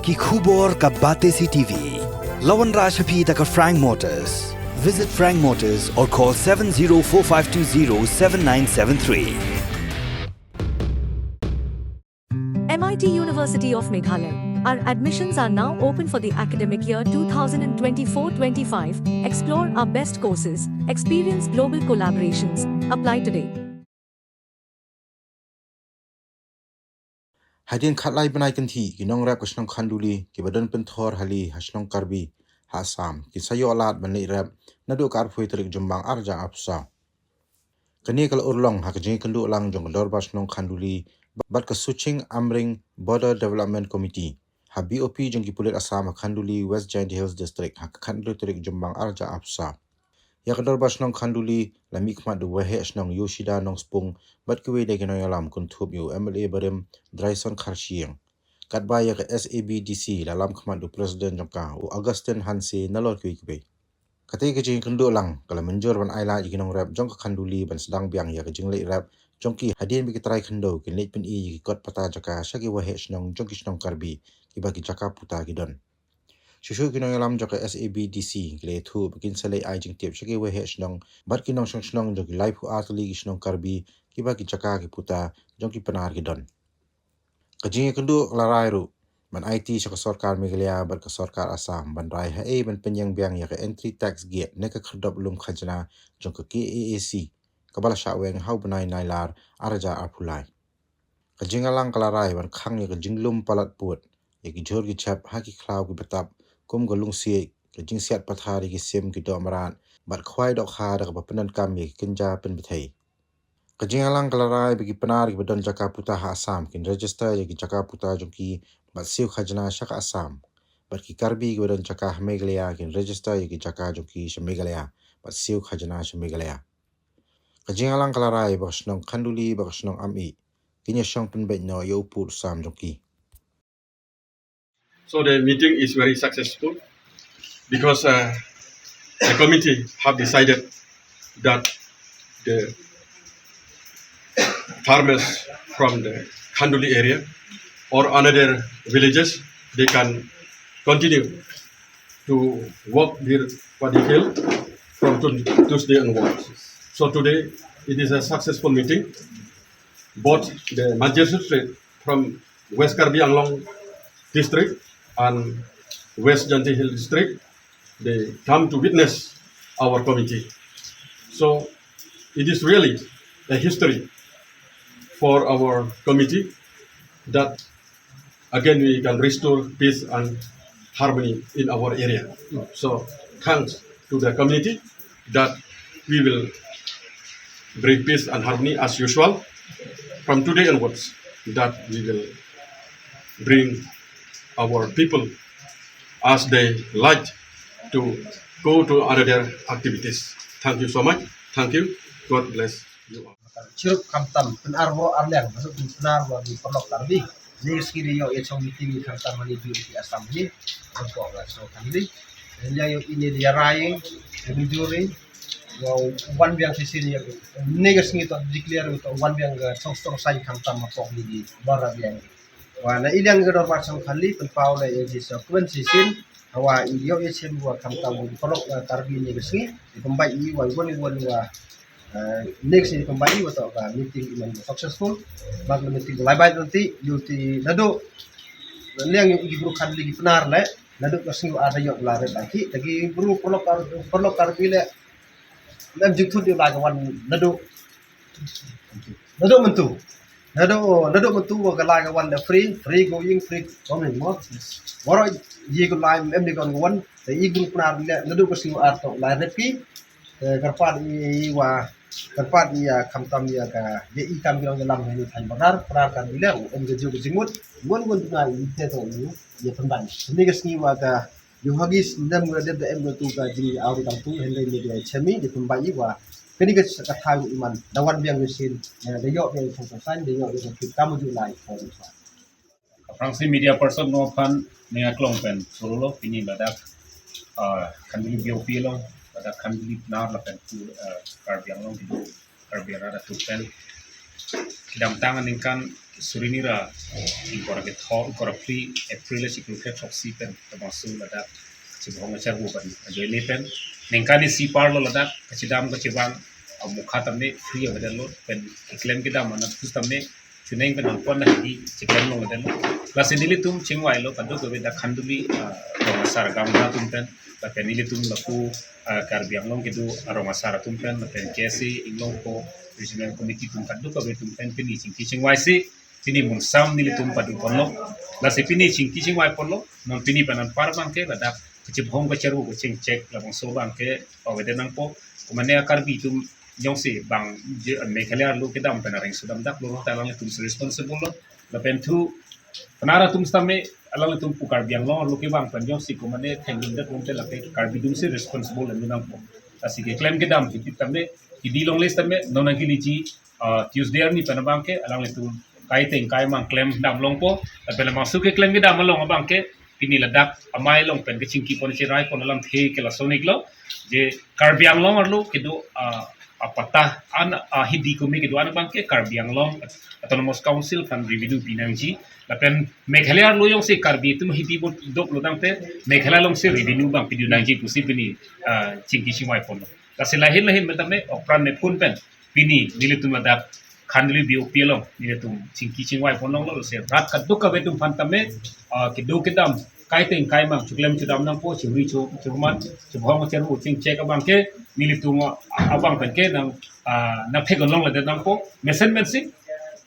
ki khubor ka Bate CTV. Lawan Rashapi taka Frank Motors. Visit Frank Motors or call 7045207973. MIT University of Meghalaya. Our admissions are now open for the academic year 2024-25. Explore our best courses, experience global collaborations. Apply today. Hadin khatlai banai kan thi kinong rap kasnong khanduli ki badan penthor hali hasnong karbi hasam ki sayo alat banai rap nadu kar phoi terik jumbang arja apsa kani kal urlong hakjing kendu lang jong dor basnong khanduli bat ka suching amring border development committee ha BOP jong ki pulit asam khanduli West Giant Hills district hak khanduli terik jumbang arja apsa ya kador basnong khanduli lami khmat du wahe asnong Yoshida nong spung bat kuwe de kinoy alam kun thup yu MLA barim Dryson Kharshiang katba ya ka SABDC dalam khmat du president jongka u Augustin Hanse nalor kuwe kate ke jing kendu lang kala menjor ban aila ikinong rap jong ka khanduli ban sedang biang ya ka jinglei rap jongki hadin bi kitrai khendo kin leit pen i kot pata jaka shagi wahe asnong jongki snong karbi ki bagi jaka puta gidon Shushu kinong alam jaka SABDC le thu bikin salai ai jing tiap shagi wahe asnong bat kinong snong jongki live hu atli ki snong karbi ki bagi jaka ki puta jongki penar gidon kajing kendu larai ru man IT sa sarkar Meghalaya bat ka sarkar Assam ban rai ha ban penyang biang ya ka entry tax gate ne ka khadop lum khajna jong ka KAAC kabala shaweng hau banai nailar arja apulai kajing alang kalarai ban khang ya ka jinglum palat put ya ki jor ki chap ha ki khlaw ki betap kum galung si kajing siat pathari ki sim ki domran bat khwai dok kha da ka panan kam ya ki kinja pen bethai kajing alang kalarai bagi penar ki badan jaka puta ha Assam kin register ya ki jaka puta jongki bat siu khajna shaka Assam bat ki karbi ki badan jaka Meghalaya kin register ya ki jaka jongki Meghalaya bat siu khajna Meghalaya kajing alang kalarai baksnong khanduli baksnong ami kinya shong pen bet no yo pur sam jongki. So the meeting is very successful because the committee have decided that the farmers from the Khanduli area or another villages, they can continue to work their paddy field from Tuesday onwards. So today it is a successful meeting. Both the magistrate from West Karbi Anglong district and West Janti Hill district, they come to witness our committee. So it is really a history for our committee that again we can restore peace and harmony in our area. So thanks to the community that we will bring peace and harmony as usual from today onwards, that we will bring our people as they like to go to other activities. Thank you so much. Thank you. God bless you all. Cirup kamtam penarwo arliang masuk penarwo di Pondok Karbi ni skiri yo yang meeting di kamtam mani di Assam ni untuk so kali dia yo ini dia raing di juri wow wan biang sisi ni negas ni to declare to wan biang song sai kamtam mapok di bara biang wa na ilang gedor pasang kali penpau le yang sisi kuen sisin wa iyo isen wa kamtam di Pondok Karbi ni gesni di pembai i wa wa next ini kembali atau meeting iman successful bag meeting live nanti yuti nado yang guru kan lagi benar le nado kasih ada yang lari lagi tapi guru perlu karbile dan jukut di lagawan nado mentu ke lagawan the free going free coming more waro ye ko live em di kon wan tapi guru benar le nado kasih ada lari lagi kerpat iwa tempat ia kamtam ia ka ye ikan bilang dalam ini tan benar kan bilang gejo jimut mun na ite to ye pemban ini gesni wa ka yo hagis ndam ga de em tu ka jini auri kampu hende ni dia chemi di pemban wa kini ke kata iman dawan biang mesin de yo biang san de yo kamu ju lai for Frankly media person no pan ne klongpen solo ini badak kan video film pada kami benar lah pen tu karbiang long itu karbiang ada tu pen kidam tangan ningkan surinira ingkora ke tho ingkora pri April sikul ke toksi pen termasuk ladak cibong acar bukan ajo ini pen ningkan si parlo ladak kecidam kecibang mukha tamne free avadan lo pen iklan kidam mana terus tamne chuneng pen pon na di ciklan lo avadan la sendili tum chingwai lo kadu ko da khanduli romasar gamna tum pen la penili tum laku karbiang long kidu romasar tum pen la pen kesi inglong ko regional committee tum kadu ko tum pen pini chingwai si pini mun sam nili tum padu ponlo la se pini chingwai ponlo non pini panan parbang ke la da kecibong ko ceru ko ching check la bang so bang ke avadan nang po kumane karbi tum yang si bang mekhalia lu kita penareng sudam dak lu talang tum responsible lo la pen tu penara tum stame alang tum pukar biang lo lu ke bang pen yang si kumane tengin dak tum la pe karbi tum si responsible lu nang po asi ke claim ke dam ti tamme di long list tamme nonang ki liji Tuesday ni penabang ke alang tum kai teng kai mang claim dam long po la pe masuk ke claim ke dam long bang ke pini ladak amai long pen ke chingki pon si rai pon alam the ke la sonik lo je karbiang long arlu kidu apatah an hindi ko mi kidu an bangke karbiang long autonomous council kan revenue pinangji lapen meghalaya lo yung si karbi tum hindi bo dok lo dangte meghalaya long si revenue bang pidu nangji kusi pini chingki simai pon kasi lahin metame opran ne pun pen pini nilitum ladak khandli bio pielong nilitum chingki chingwai pon long lo se rat kaduk ka betum fantame kidu kidam kai teng kai mang chuklem chudam nang po churi chuman chubhong cheru ching check abang ke nilitum abang pen ke nang na phegolong la de nang po measurement si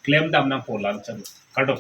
claim dam nang po lan charu kardo